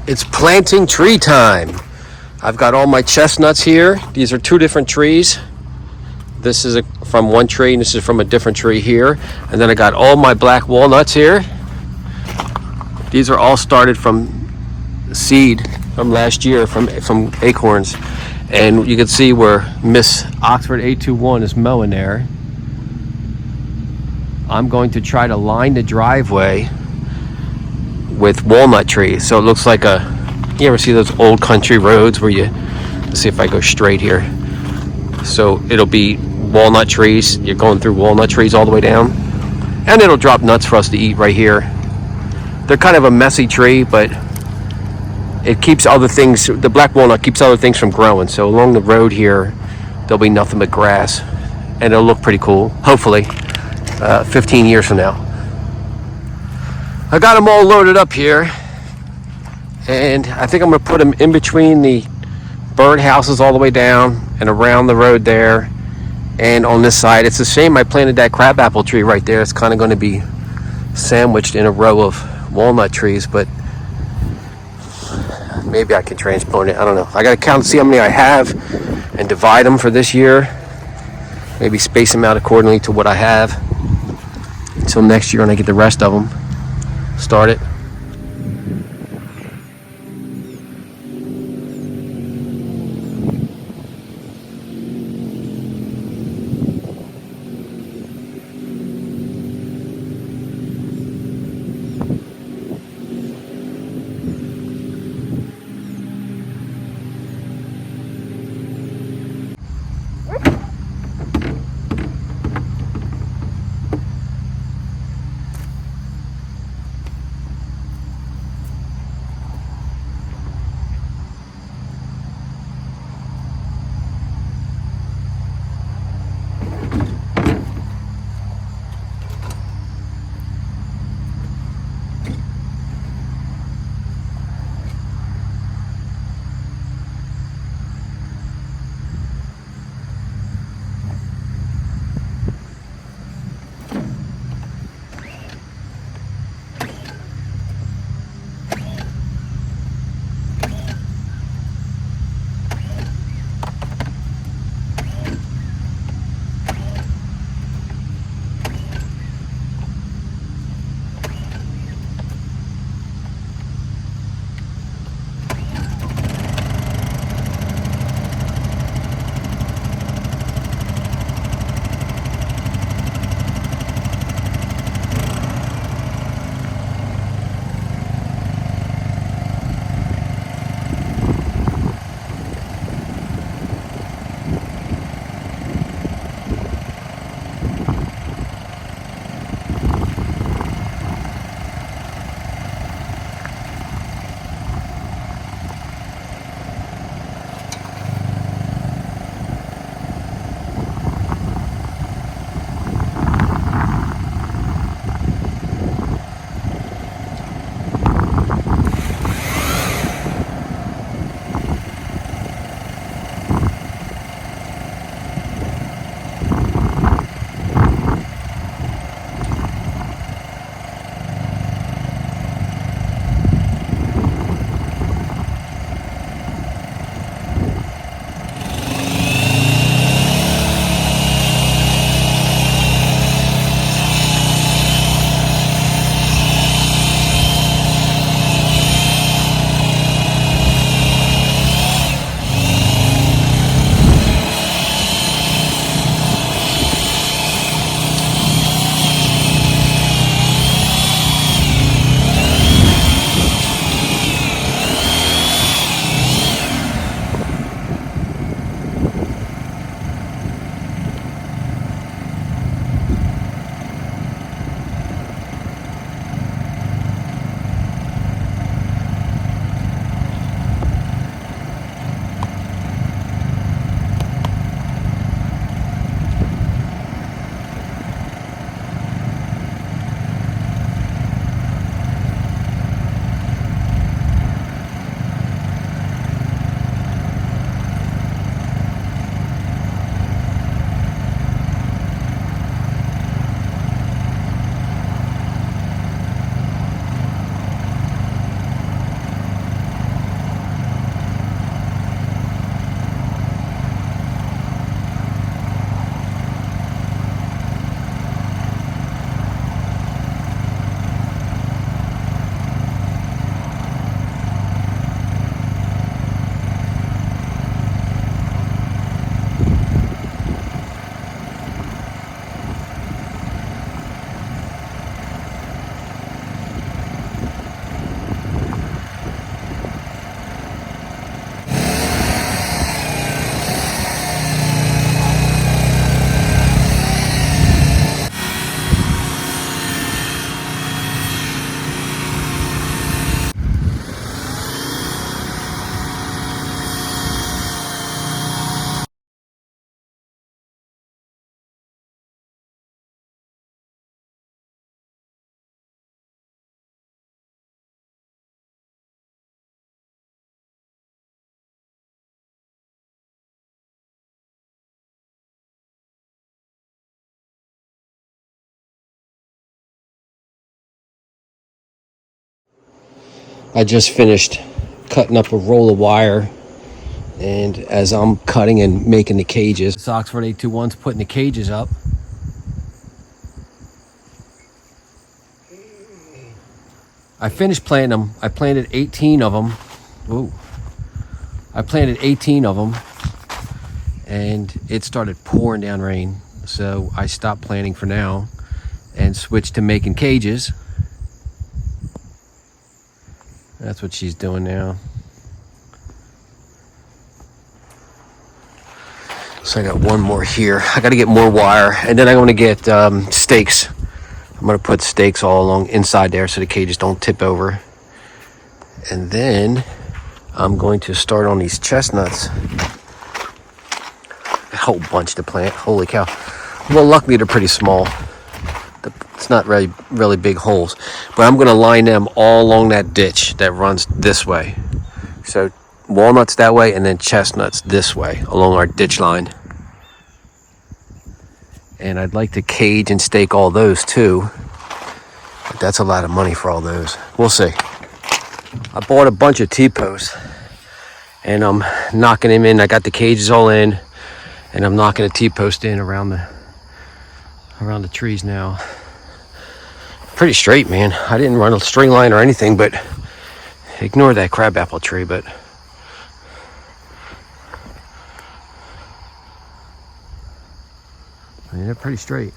It's planting tree time. I've got all my chestnuts here. These are two different trees. This is from one tree and this is from a different tree here. And then I got all my black walnuts here. These are all started from seed from last year from acorns. And you can see where Miss Oxford 821 is mowing there. I'm going to try to line the driveway with walnut trees, so it looks like you ever see those old country roads where let's see if I go straight here. So it'll be walnut trees. You're going through walnut trees all the way down, and it'll drop nuts for us to eat right here. They're kind of a messy tree, but it keeps other things, the black walnut keeps other things from growing. So along the road here, there'll be nothing but grass, and it'll look pretty cool, hopefully, 15 years from now. I got them all loaded up here, and I think I'm going to put them in between the bird houses all the way down and around the road there and on this side. It's a shame I planted that crabapple tree right there. It's kind of going to be sandwiched in a row of walnut trees, but maybe I can transplant it. I don't know. I got to count and see how many I have and divide them for this year. Maybe space them out accordingly to what I have until next year when I get the rest of them started. I just finished cutting up a roll of wire, and as I'm cutting and making the cages, this Oxford 821's putting the cages up. I finished planting them. I planted 18 of them. Ooh. I planted 18 of them, and it started pouring down rain. So I stopped planting for now and switched to making cages. That's what she's doing now. So I got one more here. I got to get more wire, and then I'm going to get stakes. I'm going to put stakes all along inside there so the cages don't tip over. And then I'm going to start on these chestnuts. A whole bunch to plant. Holy cow. Well, luckily they're pretty small. It's not really big holes. But I'm going to line them all along that ditch that runs this way. So walnuts that way, and then chestnuts this way along our ditch line. And I'd like to cage and stake all those too. But that's a lot of money for all those. We'll see. I bought a bunch of T-posts, and I'm knocking them in. I got the cages all in, and I'm knocking a T-post in around the trees now. Pretty straight, man. I didn't run a string line or anything, but ignore that crabapple tree, but I mean, they're pretty straight.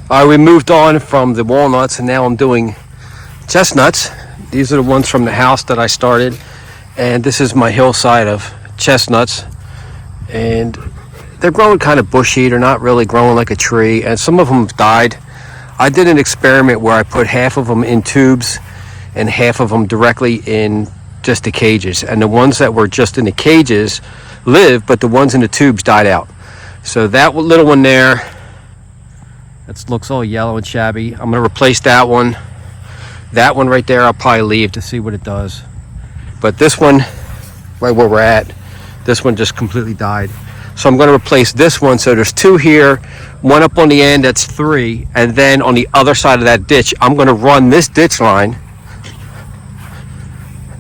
All right, we moved on from the walnuts, and now I'm doing chestnuts. These are the ones from the house that I started, and this is my hillside of chestnuts, and they're growing kind of bushy. They're not really growing like a tree, and some of them have died. I did an experiment where I put half of them in tubes and half of them directly in just the cages, and the ones that were just in the cages lived, but the ones in the tubes died out. So that little one there, that looks all yellow and shabby. I'm going to replace that one. That one right there I'll probably leave to see what it does. But this one, right where we're at, this one just completely died. So I'm going to replace this one. So there's two here, one up on the end, that's 3, and then on the other side of that ditch, I'm going to run this ditch line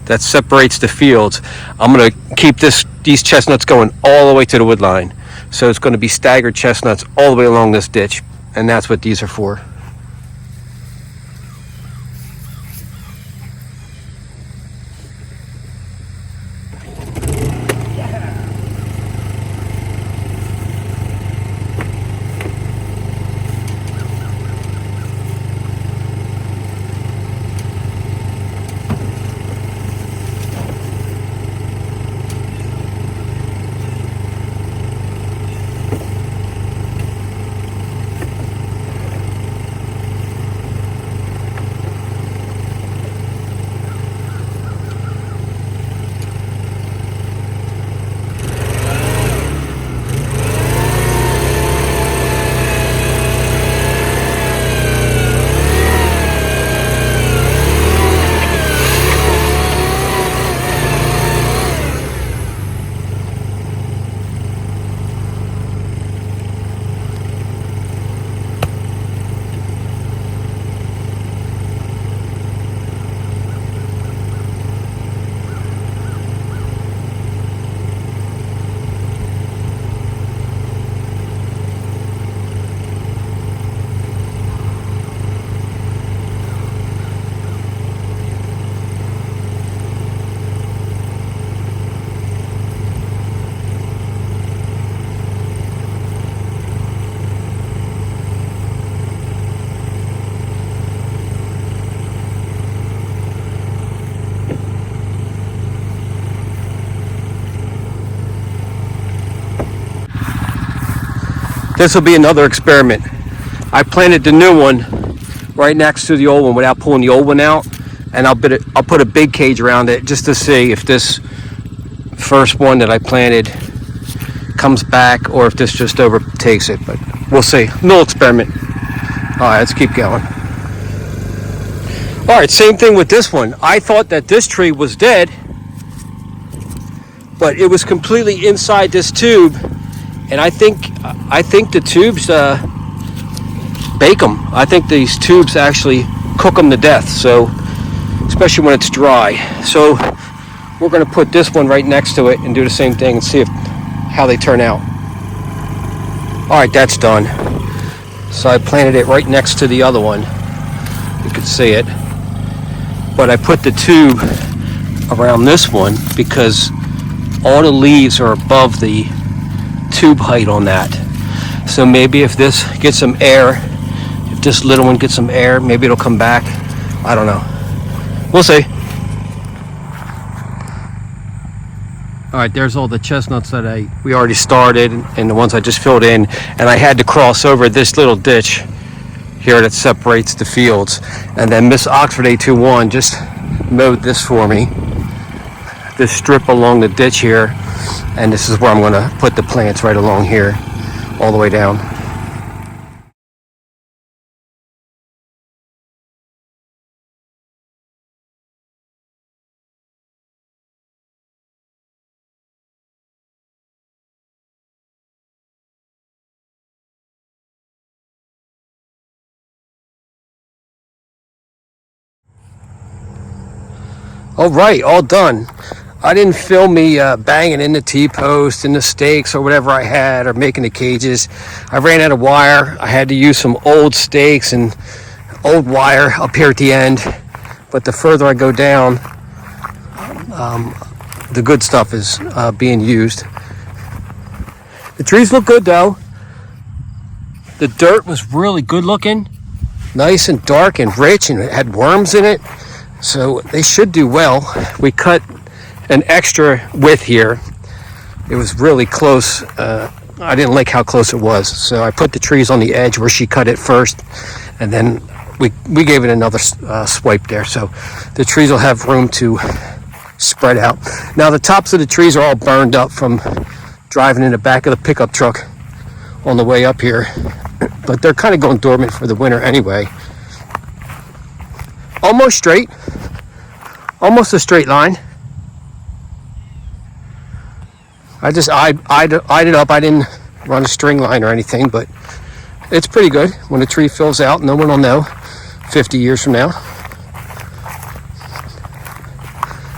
that separates the fields. I'm going to keep these chestnuts going all the way to the wood line. So it's going to be staggered chestnuts all the way along this ditch, and that's what these are for. This will be another experiment. I planted the new one right next to the old one without pulling the old one out, and I'll put a big cage around it just to see if this first one that I planted comes back or if this just overtakes it, but we'll see. Little experiment. All right, let's keep going. All right, same thing with this one. I thought that this tree was dead, but it was completely inside this tube, And I think the tubes bake them. I think these tubes actually cook them to death. So especially when it's dry. So we're going to put this one right next to it and do the same thing and see how they turn out. All right, that's done. So I planted it right next to the other one. You can see it. But I put the tube around this one because all the leaves are above the tube height on that. So maybe if this gets some air, if this little one gets some air, maybe it'll come back. I don't know. We'll see. All right, there's all the chestnuts that we already started and the ones I just filled in. And I had to cross over this little ditch here that separates the fields. And then Miss Oxford A21 just mowed this for me. This strip along the ditch here. And this is where I'm gonna put the plants, right along here, all the way down. All right, all done. I didn't film me banging in the T-post and the stakes or whatever I had, or making the cages. I ran out of wire. I had to use some old stakes and old wire up here at the end. But the further I go down, the good stuff is being used. The trees look good though. The dirt was really good looking, nice and dark and rich, and it had worms in it. So they should do well. We cut an extra width here. It was really close. I didn't like how close it was. So I put the trees on the edge where she cut it first. And then we gave it another swipe there. So the trees will have room to spread out. Now the tops of the trees are all burned up from driving in the back of the pickup truck on the way up here. But they're kind of going dormant for the winter anyway. Almost straight. Almost a straight line. I just eyed it up. I didn't run a string line or anything, but it's pretty good. When the tree fills out, no one will know 50 years from now.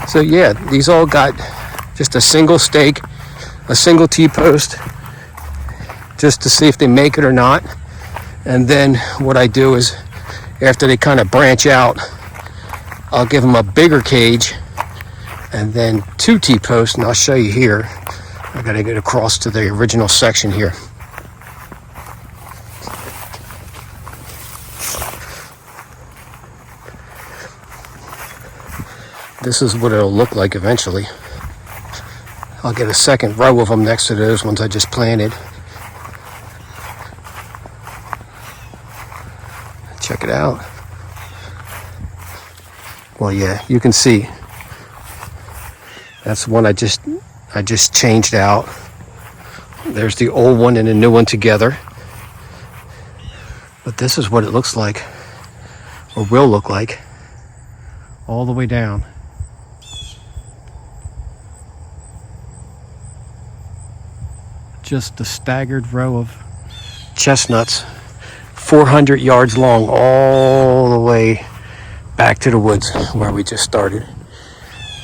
So yeah, these all got just a single stake, a single T-post, just to see if they make it or not. And then what I do is, after they kind of branch out, I'll give them a bigger cage and then 2 T-posts, and I'll show you here. I gotta get across to the original section here. This is what it'll look like eventually. I'll get a second row of them next to those ones I just planted. Check it out. Well, yeah, you can see that's one I just changed out. There's the old one and the new one together. But this is what it looks like, or will look like, all the way down. Just a staggered row of chestnuts, 400 yards long, all the way back to the woods where we just started.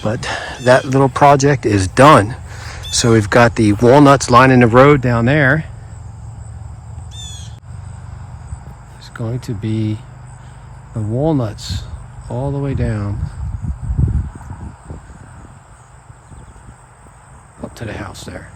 But that little project is done. So we've got the walnuts lining the road down there. It's going to be the walnuts all the way down up to the house there.